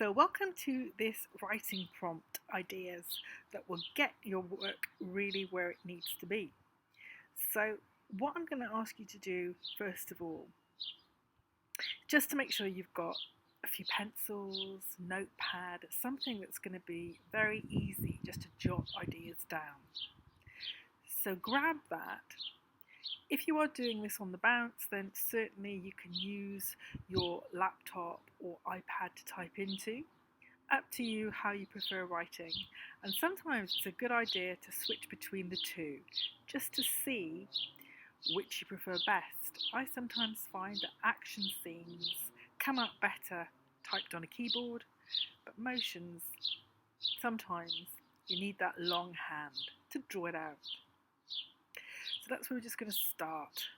So welcome to this writing prompt ideas that will get your work really where it needs to be. So what I'm going to ask you to do first of all, just to make sure you've got a few pencils, notepad, something that's going to be very easy just to jot ideas down. So grab that. If you are doing this on the bounce, then certainly you can use your laptop or iPad to type into. Up to you how you prefer writing. And sometimes it's a good idea to switch between the two, just to see which you prefer best. I sometimes find that action scenes come out better typed on a keyboard, but motions, sometimes you need that long hand to draw it out. So that's where we're just going to start.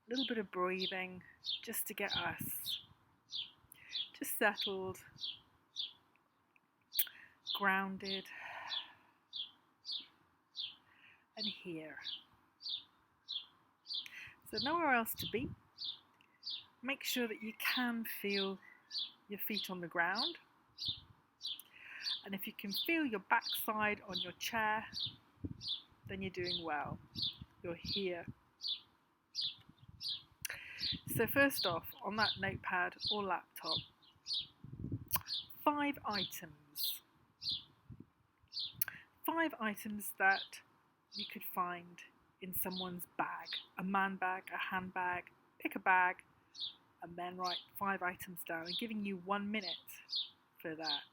A little bit of breathing just to get us just settled, grounded, and here. So nowhere else to be. Make sure that you can feel your feet on the ground. And if you can feel your backside on your chair, then you're doing well. You're here. So first off, on that notepad or laptop, 5 items. 5 items that you could find in someone's bag. A man bag, a handbag, pick a bag, and then write 5 items down. I'm giving you 1 minute for that.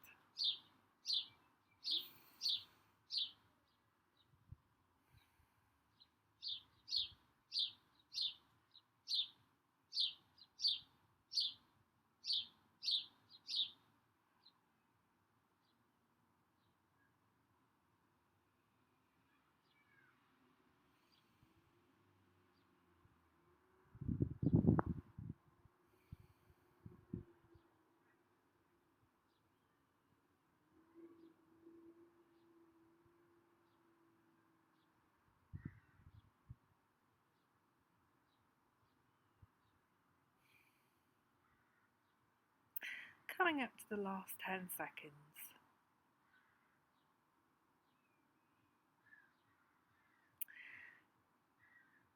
Coming up to the last 10 seconds.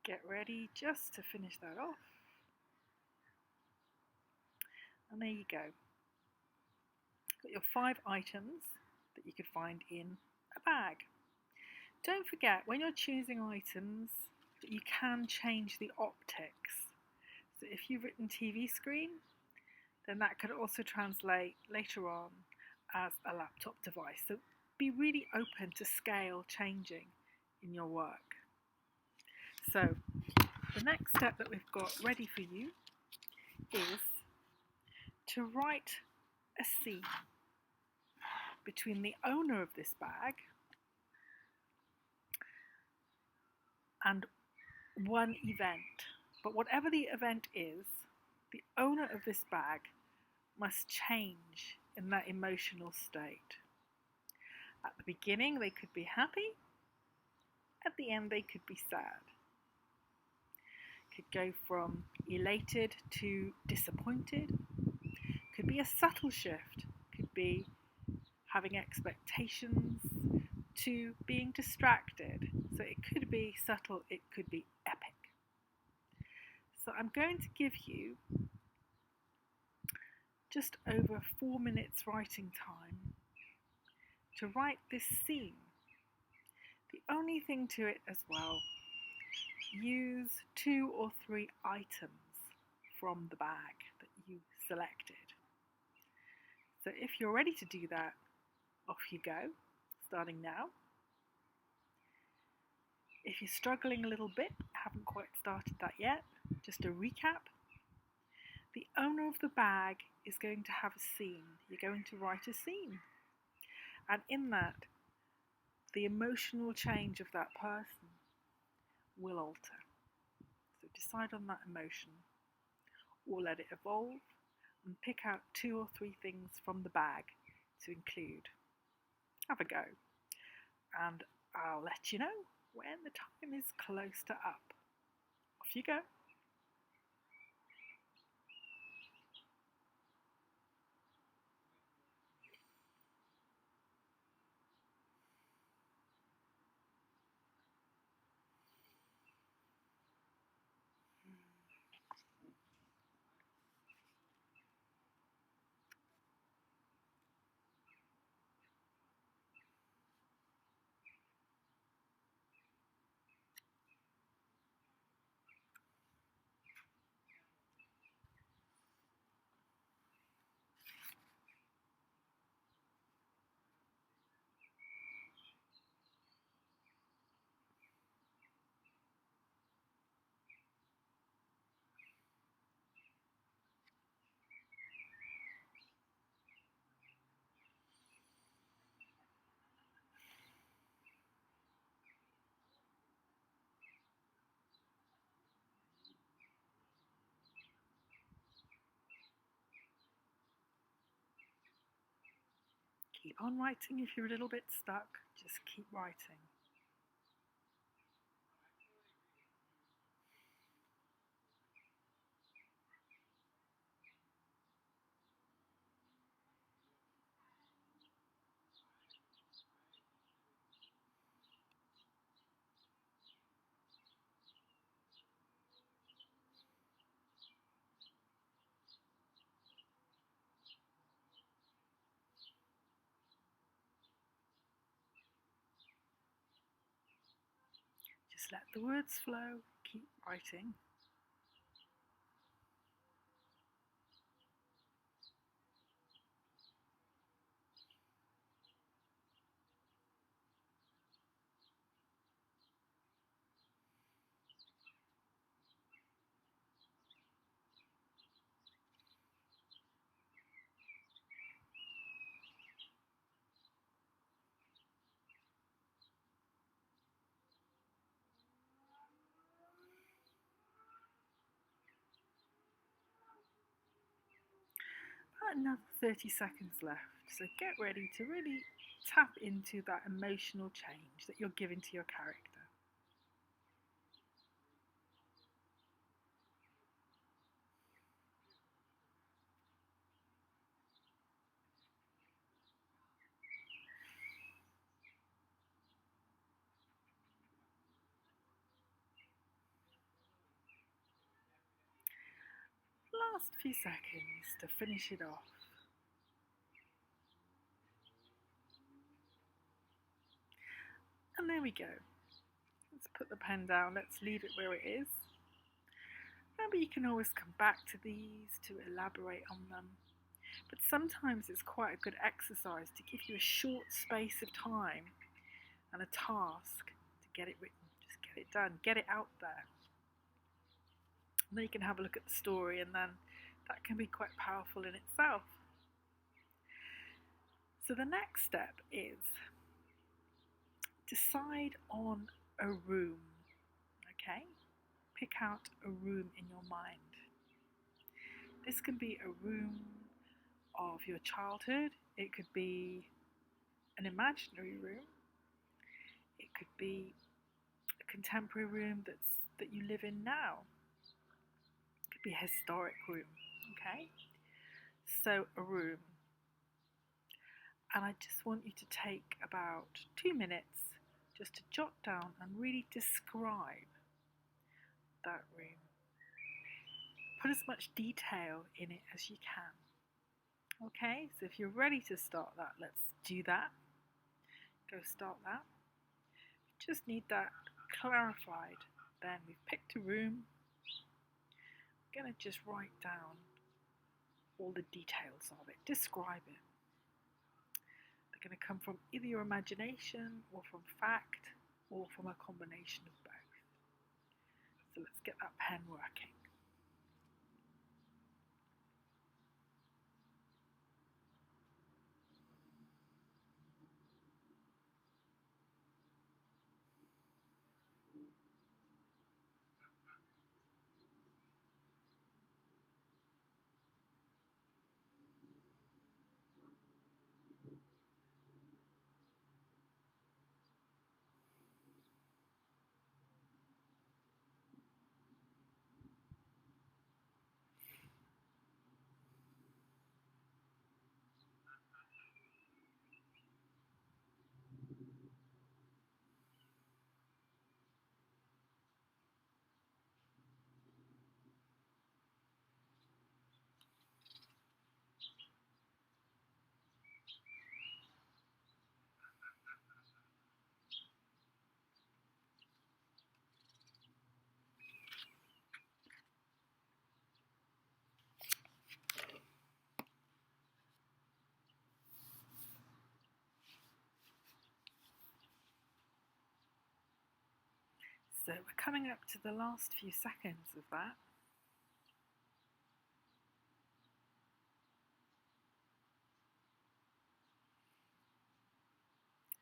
Get ready just to finish that off. And there you go. Got your 5 items that you could find in a bag. Don't forget, when you're choosing items, that you can change the optics. So if you've written TV screen, then that could also translate later on as a laptop device. So be really open to scale changing in your work. So the next step that we've got ready for you is to write a scene between the owner of this bag and one event. But whatever the event is, the owner of this bag must change in that emotional state. At the beginning, they could be happy. At the end, they could be sad. Could go from elated to disappointed. Could be a subtle shift. Could be having expectations to being distracted. So it could be subtle, it could be epic. So I'm going to give you just over 4 minutes writing time to write this scene. The only thing to it as well, use 2 or 3 items from the bag that you selected. So if you're ready to do that, off you go, starting now. If you're struggling a little bit, haven't quite started that yet, just a recap. The owner of the bag is going to have a scene. You're going to write a scene. And in that, the emotional change of that person will alter. So decide on that emotion, or let it evolve, and pick out 2 or 3 things from the bag to include. Have a go, and I'll let you know when the time is close to up. Off you go. Keep on writing if you're a little bit stuck, just keep writing. Just let the words flow, keep writing. About another 30 seconds left, so get ready to really tap into that emotional change that you're giving to your character. Last few seconds to finish it off. And there we go. Let's put the pen down, let's leave it where it is. Remember, you can always come back to these to elaborate on them, but sometimes it's quite a good exercise to give you a short space of time and a task to get it written. Just get it done, get it out there. And then you can have a look at the story, and then that can be quite powerful in itself. So the next step is decide on a room, okay? Pick out a room in your mind. This can be a room of your childhood, it could be an imaginary room, it could be a contemporary room that you live in now, it could be a historic room, okay? So a room. And I just want you to take about 2 minutes just to jot down and really describe that room. Put as much detail in it as you can. Okay, so if you're ready to start that, let's do that. Go start that. Just need that clarified. Then we've picked a room. I'm going to just write down all the details of it, describe it. They're going to come from either your imagination or from fact or from a combination of both. So let's get that pen working. So we're coming up to the last few seconds of that.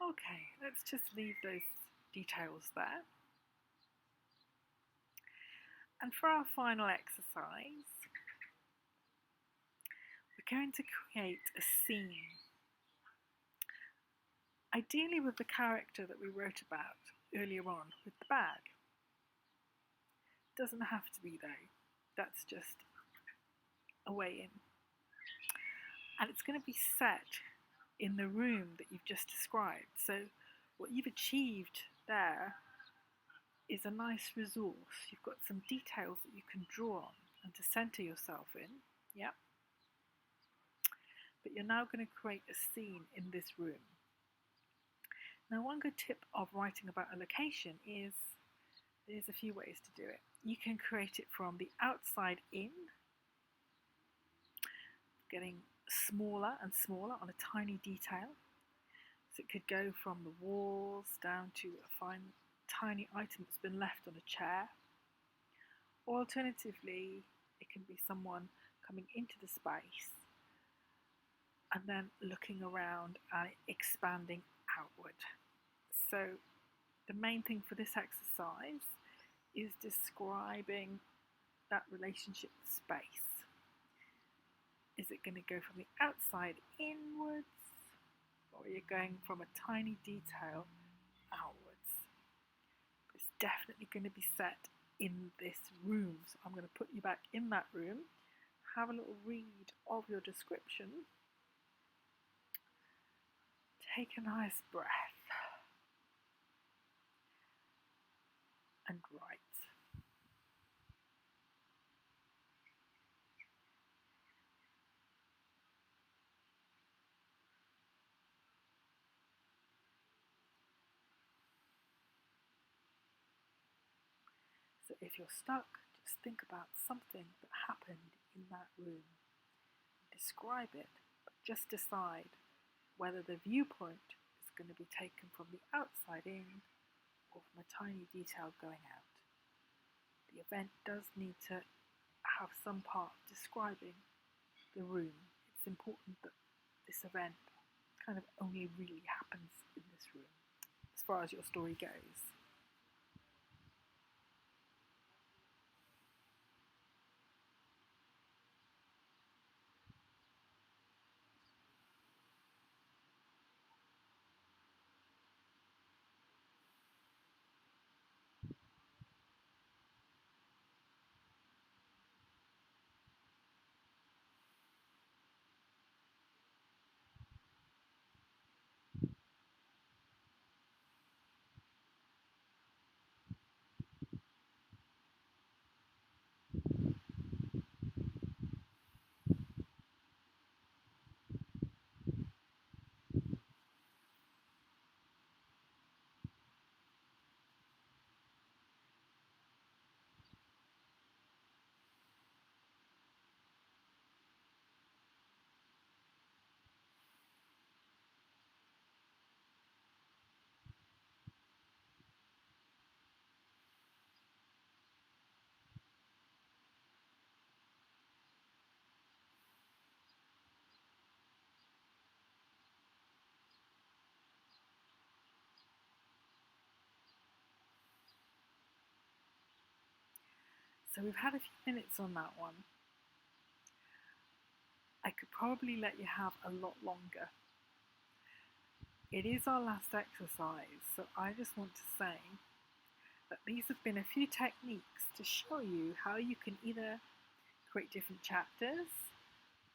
Okay, let's just leave those details there. And for our final exercise, we're going to create a scene. Ideally with the character that we wrote about earlier on with the bag. Doesn't have to be though, that's just a way in. And it's going to be set in the room that you've just described. So what you've achieved there is a nice resource. You've got some details that you can draw on and to center yourself in. Yeah. But you're now going to create a scene in this room. Now, one good tip of writing about a location is there's a few ways to do it. You can create it from the outside in, getting smaller and smaller on a tiny detail. So it could go from the walls down to a fine tiny item that's been left on a chair. Or alternatively, it can be someone coming into the space and then looking around and expanding outward. So the main thing for this exercise is describing that relationship with space. Is it going to go from the outside inwards, or are you going from a tiny detail outwards? It's definitely going to be set in this room, so I'm going to put you back in that room. Have a little read of your description. Take a nice breath and write. So if you're stuck, just think about something that happened in that room. Describe it, but just decide whether the viewpoint is going to be taken from the outside in or from a tiny detail going out. The event does need to have some part describing the room. It's important that this event kind of only really happens in this room as far as your story goes. So we've had a few minutes on that one. I could probably let you have a lot longer. It is our last exercise, so I just want to say that these have been a few techniques to show you how you can either create different chapters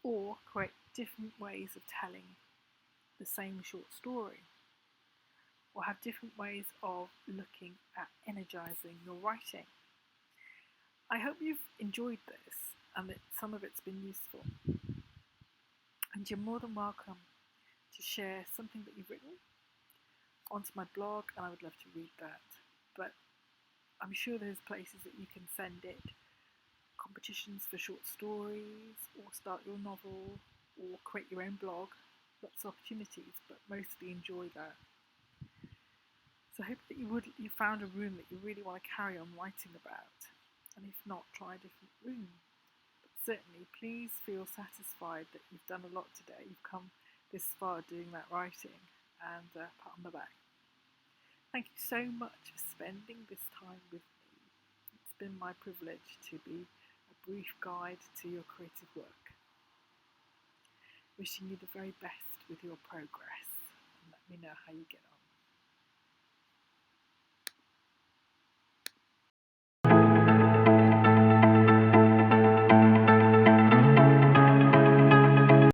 or create different ways of telling the same short story, or have different ways of looking at energizing your writing. I hope you've enjoyed this and that some of it's been useful. And you're more than welcome to share something that you've written onto my blog, and I would love to read that. But I'm sure there's places that you can send it. Competitions for short stories, or start your novel, or create your own blog. Lots of opportunities, but mostly enjoy that. So I hope that you found a room that you really want to carry on writing about. And if not, try a different room. But certainly, please feel satisfied that you've done a lot today. You've come this far doing that writing, and pat on the back. Thank you so much for spending this time with me. It's been my privilege to be a brief guide to your creative work. Wishing you the very best with your progress, and that me know how you get on.